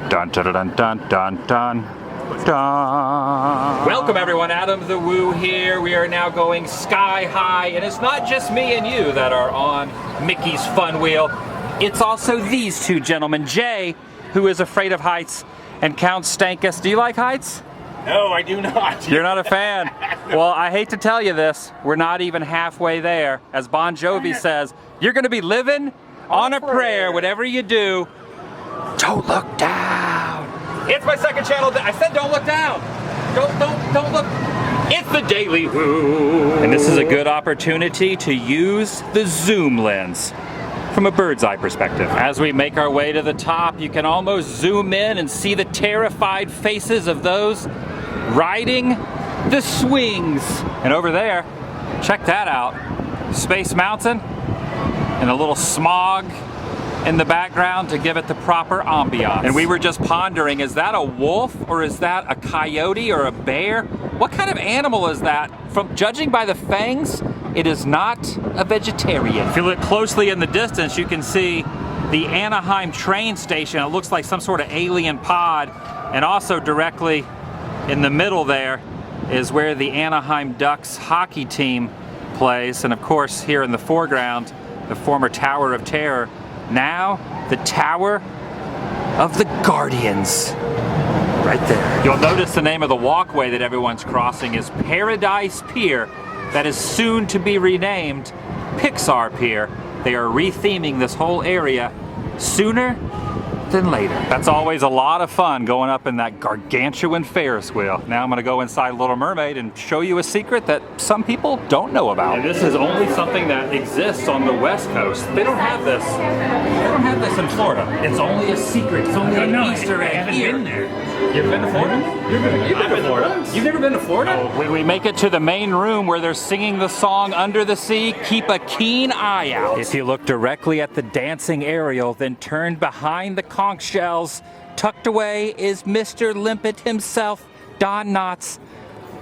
Dun dun dun dun dun dun dun. Welcome everyone, Adam the Woo here. We are now going sky high, and it's not just me and you that are on Mickey's Fun Wheel. It's also these two gentlemen, Jay, who is afraid of heights, and Count Stankus. Do you like heights? No, I do not. You're not a fan? Well, I hate to tell you this, we're not even halfway there. As Bon Jovi says, you're gonna be living on a prayer, whatever you do. Don't look down. It's my second channel. I said don't look down. Don't look. It's the Daily Woo. And this is a good opportunity to use the zoom lens from a bird's eye perspective. As we make our way to the top, you can almost zoom in and see the terrified faces of those riding the swings. And over there, check that out. Space Mountain and a little smog in the background to give it the proper ambiance. And we were just pondering, is that a wolf or is that a coyote or a bear? What kind of animal is that? From judging by the fangs, it is not a vegetarian. If you look closely in the distance, you can see the Anaheim train station. It looks like some sort of alien pod. And also directly in the middle there is where the Anaheim Ducks hockey team plays. And of course, here in the foreground, the former Tower of Terror. Now, the Tower of the Guardians. Right there. You'll notice the name of the walkway that everyone's crossing is Paradise Pier. That is soon to be renamed Pixar Pier. They are retheming this whole area sooner than later. That's always a lot of fun going up in that gargantuan Ferris wheel. Now I'm gonna go inside Little Mermaid and show you a secret that some people don't know about. And this is only something that exists on the West Coast. They don't have this. They don't have this in Florida. It's only a secret. It's only an Easter egg here. Been there. You've been to Florida? You've been to Florida? You've never been to Florida? Oh, when we make it to the main room where they're singing the song Under the Sea, keep a keen eye out. If you look directly at the dancing Ariel, then turn behind the conch shells, tucked away is Mr. Limpet himself, Don Knotts,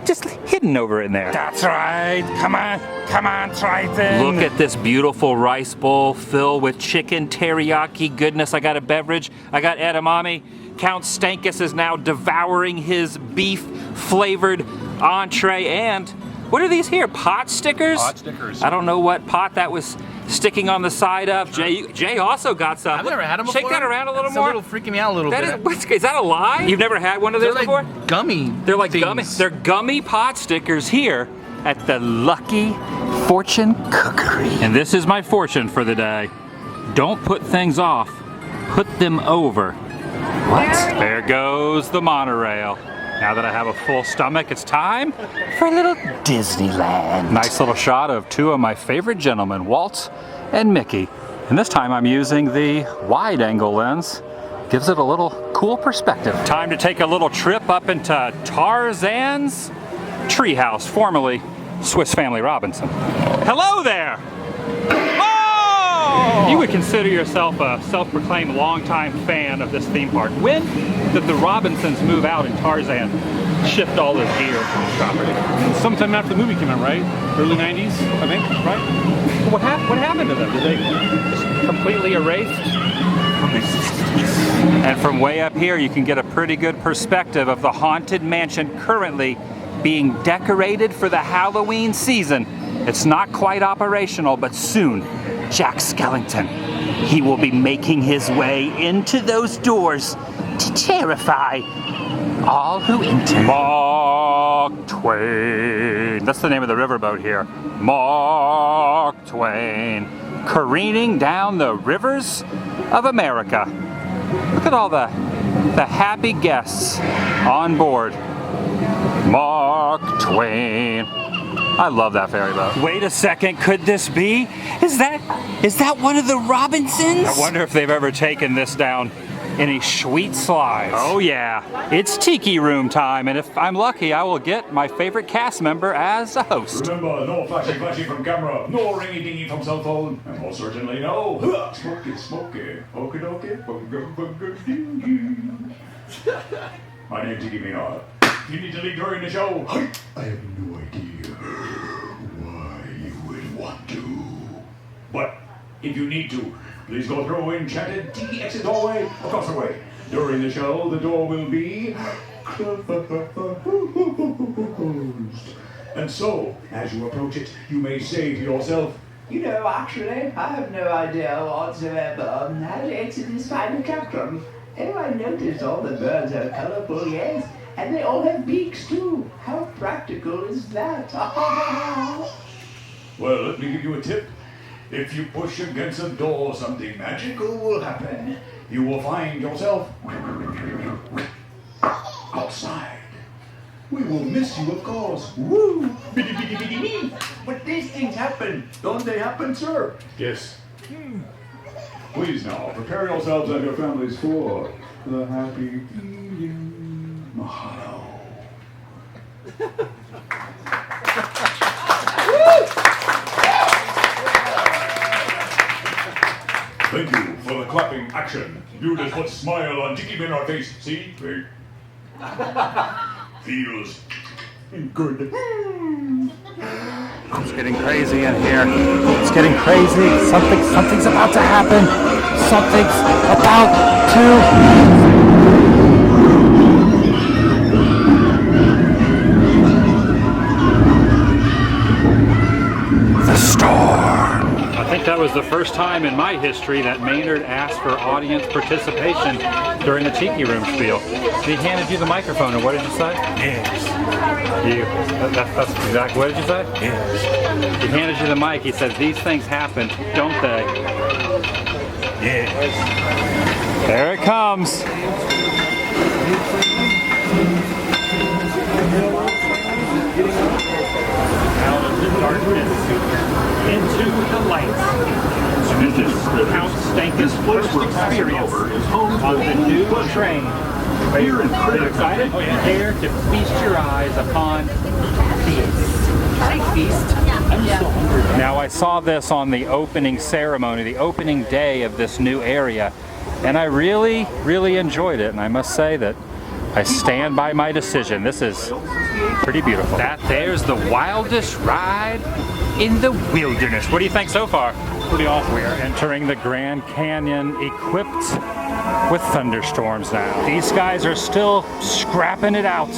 just hidden over in there. That's right. Come on, Triton. Look at this beautiful rice bowl filled with chicken teriyaki goodness. I got a beverage. I got edamame. Count Stankus is now devouring his beef-flavored entree. And what are these here? Pot stickers? Pot stickers. I don't know what pot that was sticking on the side of. Jay also got some. I've never had them before. Shake that around a little more. It's a little freaking me out a little bit. Is that a lie? You've never had one of those before? Like gummy. They're like things. gummy. They're gummy pot stickers here at the Lucky Fortune Cookery. And this is my fortune for the day. Don't put things off. Put them over. What? There goes the monorail. Now that I have a full stomach, it's time for a little Disneyland. Nice little shot of two of my favorite gentlemen, Walt and Mickey. And this time I'm using the wide angle lens. Gives it a little cool perspective. Time to take a little trip up into Tarzan's treehouse, formerly Swiss Family Robinson. Hello there! You would consider yourself a self-proclaimed longtime fan of this theme park. When did the Robinsons move out and Tarzan shift all his gear from the property? Sometime after the movie came out, right? Early 90s, I think, right? What happened to them? Did they just completely erased? And from way up here, you can get a pretty good perspective of the Haunted Mansion currently being decorated for the Halloween season. It's not quite operational, but soon, Jack Skellington, he will be making his way into those doors to terrify all who enter. Mark Twain. That's the name of the riverboat here. Mark Twain. Careening down the rivers of America. Look at all the happy guests on board. Mark Twain. I love that ferry boat. Wait a second, could this be? Is that one of the Robinsons? I wonder if they've ever taken this down any sweet slides. Oh yeah, it's Tiki Room time, and if I'm lucky, I will get my favorite cast member as a host. Remember, no flashy from camera, no ringy dingy from cell phone, and most certainly no smoky, okie dokie, My name's Tiki Maynard. You need to leave during the show. I have no idea why you would want to. But if you need to, please go through enchanted Tiki exit doorway across the way. During the show, the door will be closed. And so, as you approach it, you may say to yourself, you know, actually, I have no idea whatsoever how to exit this fine attraction. Oh, I noticed all the birds are colorful, yes, and they all have beaks too. How practical is that? Well, let me give you a tip. If you push against a door, something magical will happen. You will find yourself outside. We will miss you, of course. Woo! Biddy, biddy, biddy, biddy. But these things happen. Don't they happen, sir? Yes. Please now, prepare yourselves and your families for the happy eating. Mahalo. Thank you for the clapping action. You just put a smile on Tiki Maynard's face. See? Feels good. It's getting crazy in here. It's getting crazy. Something's about to happen. Something's about to. The storm. I think that was the first time in my history that Maynard asked for audience participation during the Tiki Room spiel. He handed you the microphone, and what did you say? Yes. That's exactly, what did you say? Yes. He handed you the mic, he said, these things happen, don't they? Yes. There it comes. Out of the darkness into the light. This is Count Stankin's first experience on the new train. Are you excited? Prepare to feast your eyes upon feast. I'm so hungry. Now I saw this on the opening ceremony, the opening day of this new area, and I really, really enjoyed it. And I must say that I stand by my decision. This is pretty beautiful. There's the wildest ride in the wilderness. What do you think so far? Pretty awesome. We are entering the Grand Canyon equipped with thunderstorms now. These guys are still scrapping it out.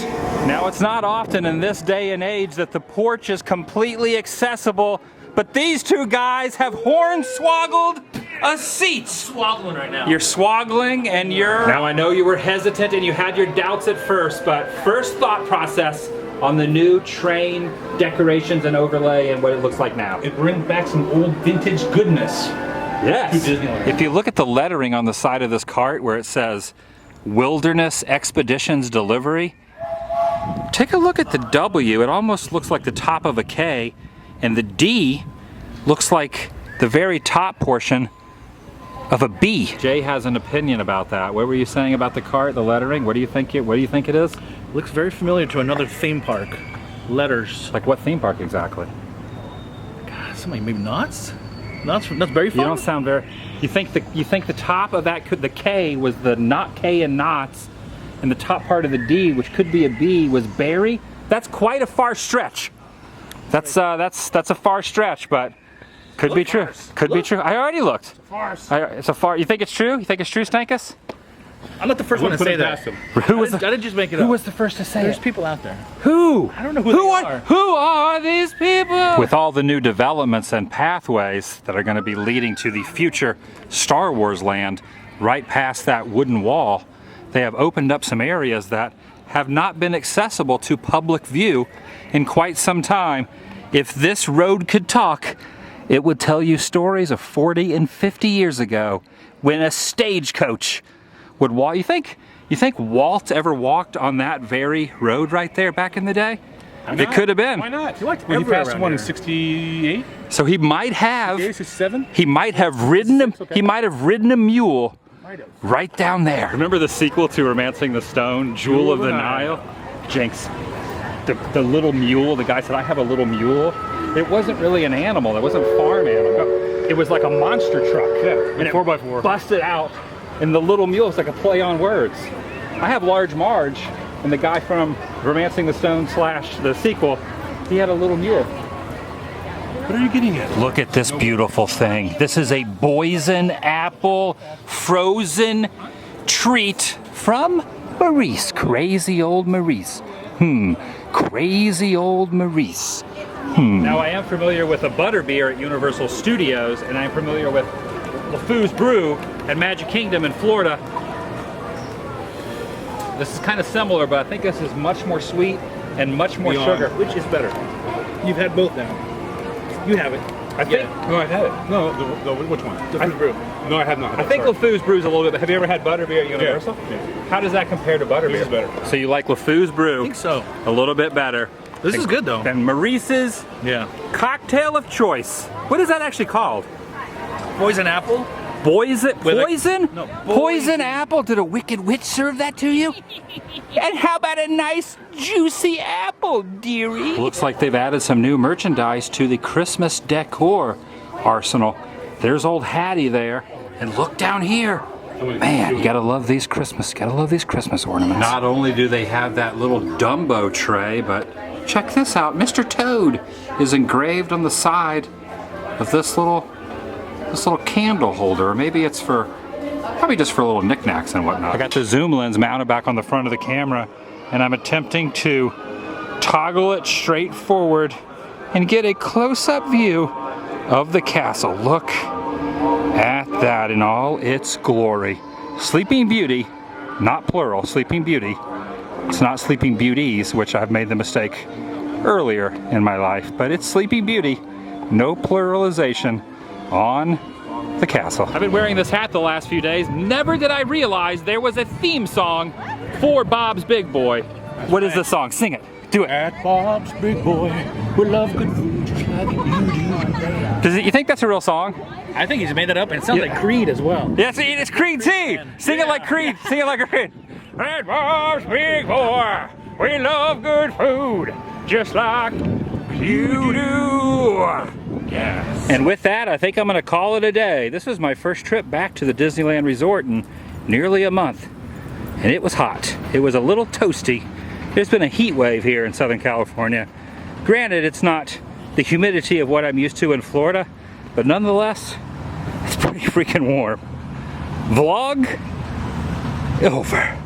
Now, it's not often in this day and age that the porch is completely accessible, but these two guys have hornswoggled a seat. Swaggling right now. You're swaggling and you're... Now, I know you were hesitant and you had your doubts at first, but first thought process on the new train decorations and overlay and what it looks like now. It brings back some old vintage goodness. Yes. To Disneyland. If you look at the lettering on the side of this cart where it says Wilderness Expeditions Delivery, take a look at the W. It almost looks like the top of a K, and the D looks like the very top portion of a B. Jay has an opinion about that. What were you saying about the cart, the lettering? What do you think it is? Looks very familiar to another theme park. Letters. Like what theme park exactly? God, somebody maybe Knott's? That's very fun. You don't sound very. You think the top of that the K was the not K in Knott's, and the top part of the D, which could be a B, was Barry? That's quite a far stretch. That's a far stretch, but could be true. Could be true. I already looked. It's a far. You think it's true? You think it's true, Stankus? I'm not the first one to say that. Who was I didn't just make it up. Who was the first to say There's it? people out there. Who? I don't know who they are. Who are these people? With all the new developments and pathways that are going to be leading to the future Star Wars land, right past that wooden wall, they have opened up some areas that have not been accessible to public view in quite some time. If this road could talk, it would tell you stories of 40 and 50 years ago when a stagecoach would walk. You think Walt ever walked on that very road right there back in the day? It could have been. Why not? He When he passed one in 68? So he might have. 67? He might have ridden a. He might have ridden a mule right down there. Remember the sequel to Romancing the Stone, Jewel of the Nile? Jinx. The little mule. The guy said, "I have a little mule." It wasn't really an animal. It wasn't a farm animal. It was like a monster truck. Yeah, and 4x4. Busted out. And the little mule is like a play on words. I have Large Marge, and the guy from Romancing the Stone / the sequel, he had a little mule. What are you getting at? Look at this beautiful thing. This is a poison apple frozen treat from Maurice. Crazy old Maurice. Crazy old Maurice. Now I am familiar with a butterbeer at Universal Studios, and I'm familiar with LeFou's Brew at Magic Kingdom in Florida. This is kind of similar, but I think this is much more sweet and much more sugar. Which is better? You've had both now. You have it. I think. No, I've had it. No, which one? The Fruit Brew. No, I have not. I think LeFou's Brew is a little bit. Have you ever had butterbeer at Universal? Yeah. How does that compare to butterbeer? This is better. So you like LeFou's Brew? I think so. A little bit better. This is good though. Than Maurice's Yeah. cocktail of choice. What is that actually called? Poison apple. Poison? Poison? No, Poison apple? Did a wicked witch serve that to you? And how about a nice juicy apple, dearie? Looks like they've added some new merchandise to the Christmas decor arsenal. There's old Hattie there. And look down here. Man, you gotta love these Christmas ornaments. Not only do they have that little Dumbo tray, but check this out. Mr. Toad is engraved on the side of this little candle holder. Or maybe it's probably just for little knickknacks and whatnot. I got the zoom lens mounted back on the front of the camera, and I'm attempting to toggle it straight forward and get a close-up view of the castle. Look at that in all its glory. Sleeping Beauty, not plural, Sleeping Beauty. It's not Sleeping Beauties, which I've made the mistake earlier in my life, but it's Sleeping Beauty, no pluralization on the castle. I've been wearing this hat the last few days. Never did I realize there was a theme song for Bob's Big Boy. What is the song? Sing it. Do it. At Bob's Big Boy, we love good food just like you do. You think that's a real song? I think he's made that up, and it sounds like Creed as well. Yes, it's Creed T. Sing it like Creed. Sing it like Creed. At Bob's Big Boy, we love good food just like you do. Yes. And with that, I think I'm gonna call it a day. This is my first trip back to the Disneyland Resort in nearly a month. And it was hot. It was a little toasty. There's been a heat wave here in Southern California. Granted, it's not the humidity of what I'm used to in Florida, but nonetheless, it's pretty freaking warm. Vlog over.